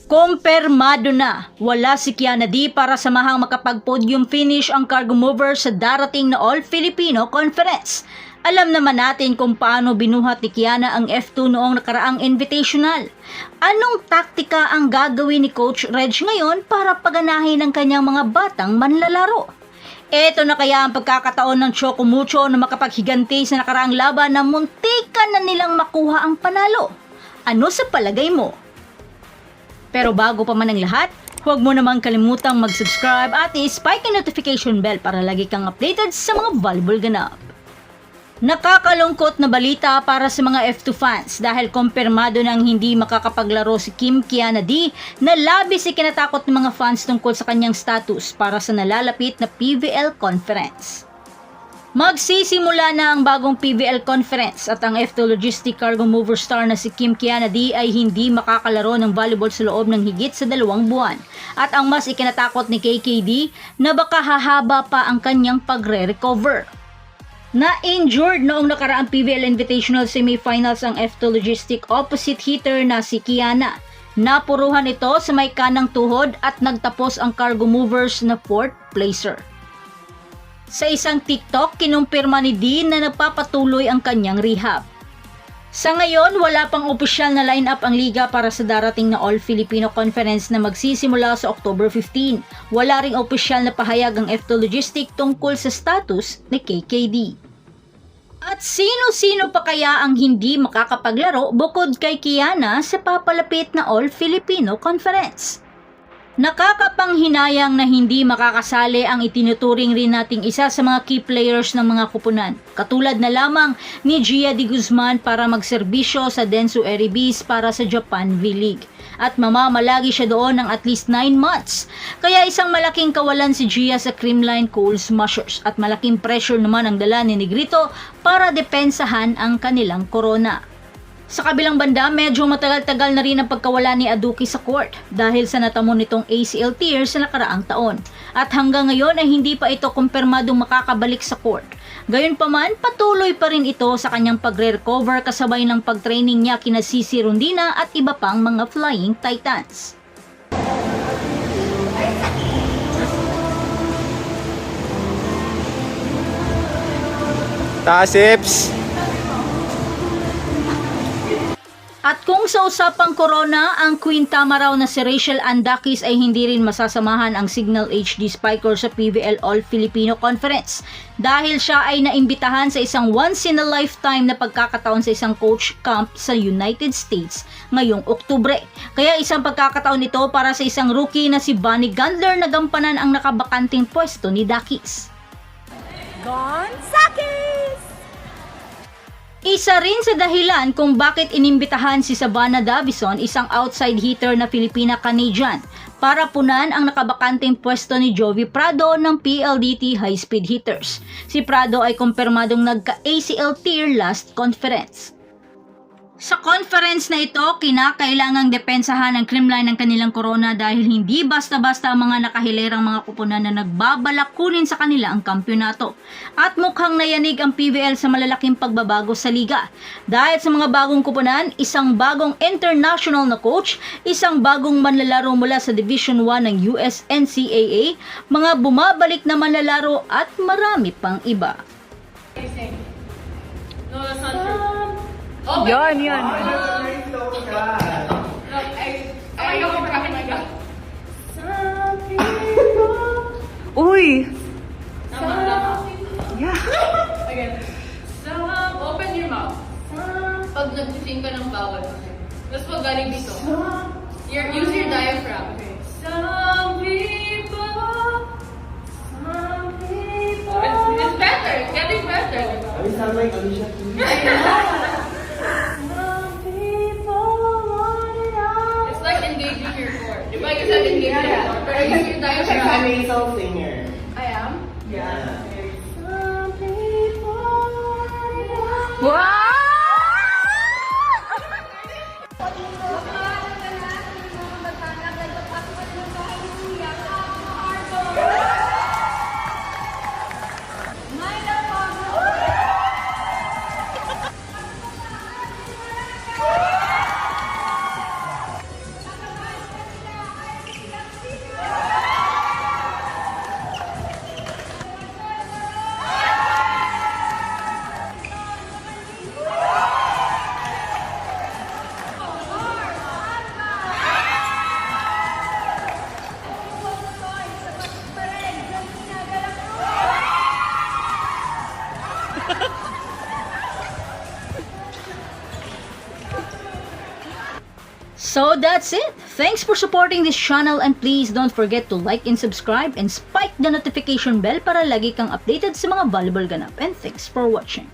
Kumpirmado na, wala si Kiana D para samahang makapag-podium finish ang cargo mover sa darating na All-Filipino Conference. Alam naman natin kung paano binuhat ni Kiana ang F2 noong nakaraang invitational. Anong taktika ang gagawin ni Coach Reg ngayon para paganahin ang kanyang mga batang manlalaro? Ito na kaya ang pagkakataon ng Choco Mucho na makapaghiganti sa nakaraang laban na muntikan na nilang makuha ang panalo. Ano sa palagay mo? Pero bago pa man ang lahat, huwag mo namang kalimutang mag-subscribe at i-spike ang notification bell para lagi kang updated sa mga volleyball ganap. Nakakalungkot na balita para sa mga F2 fans dahil kumpirmado nang hindi makakapaglaro si Kim Kiana D na labis ikinatakot ng mga fans tungkol sa kanyang status para sa nalalapit na PVL Conference. Magsisimula na ang bagong PVL Conference at ang F2 Logistic Cargo Mover star na si Kim Kiana D ay hindi makakalaro ng volleyball sa loob ng higit sa 2 buwan. At ang mas ikinatakot ni KKD na baka hahaba pa ang kanyang pagre-recover. Na-injured noong nakaraang PVL Invitational Semifinals ang F2 Logistic opposite hitter na si Kiana. Napuruhan ito sa may kanang tuhod at nagtapos ang Cargo Movers na 4th placer. Sa isang TikTok, kinumpirma ni Dean na nagpapatuloy ang kanyang rehab. Sa ngayon, wala pang opisyal na lineup ang liga para sa darating na All-Filipino Conference na magsisimula sa October 15. Wala ring opisyal na pahayag ang F2 Logistic tungkol sa status ni KKD. At sino-sino pa kaya ang hindi makakapaglaro bukod kay Kiana sa papalapit na All-Filipino Conference? Nakakapanghinayang na hindi makakasali ang itinuturing rin nating isa sa mga key players ng mga kupunan. Katulad na lamang ni Gia de Guzman para magserbisyo sa Densu Eribis para sa Japan V-League. At mamamalagi siya doon ng at least 9 months. Kaya isang malaking kawalan si Gia sa Creamline Coal Smashers at malaking pressure naman ang dala ni Negrito para depensahan ang kanilang korona. Sa kabilang banda, medyo matagal-tagal na rin ang pagkawala ni Aduki sa court dahil sa natamo nitong ACL tear sa nakaraang taon. At hanggang ngayon ay hindi pa ito kumpirmadong makakabalik sa court. Gayunpaman, patuloy pa rin ito sa kanyang pagre-recover kasabay ng pagtraining niya kina Cici Rondina at iba pang mga Flying Titans. Tasips! At kung sa usapang corona, ang Queen Tama raw na si Rachel Andakis ay hindi rin masasamahan ang Signal HD Spiker sa PVL All-Filipino Conference dahil siya ay naimbitahan sa isang once-in-a-lifetime na pagkakataon sa isang coach camp sa United States ngayong Oktubre. Kaya isang pagkakataon ito para sa isang rookie na si Bonnie Gandler na gampanan ang nakabakanting pwesto ni Dakis. Gonzakis! Isa rin sa dahilan kung bakit inimbitahan si Savannah Davison, isang outside hitter na Filipina-Canadian, para punan ang nakabakanteng pwesto ni Jovi Prado ng PLDT High Speed Hitters. Si Prado ay kumpirmadong nagka-ACL tear last conference. Sa conference na ito, kinakailangang depensahan ng Creamline ng kanilang korona dahil hindi basta-basta ang mga nakahilerang mga kupunan na nagbabalak kunin sa kanila ang kampyonato. At mukhang nayanig ang PVL sa malalaking pagbabago sa liga. Dahil sa mga bagong kupunan, isang bagong international na coach, isang bagong manlalaro mula sa Division 1 ng US NCAA, mga bumabalik na manlalaro at marami pang iba. No, that's not true. Oh, Yan! Look, I know what happened. I got. Some people. Uy! Yeah. Again. Open your mouth. Pag nag-sing ka ng bawal. Tapos pag galing dito. Use your diaphragm. Okay. Some people. It's better. It's getting better. I sound like Alicia Keys. It's like engaging your core. Di ba? Kasi engaging your core. Pero use your I'm a diaphragm. nasal singer. I am? Yeah. Wow! So that's it. Thanks for supporting this channel and please don't forget to like and subscribe and spike the notification bell para lagi kang updated sa mga volleyball ganap. And thanks for watching.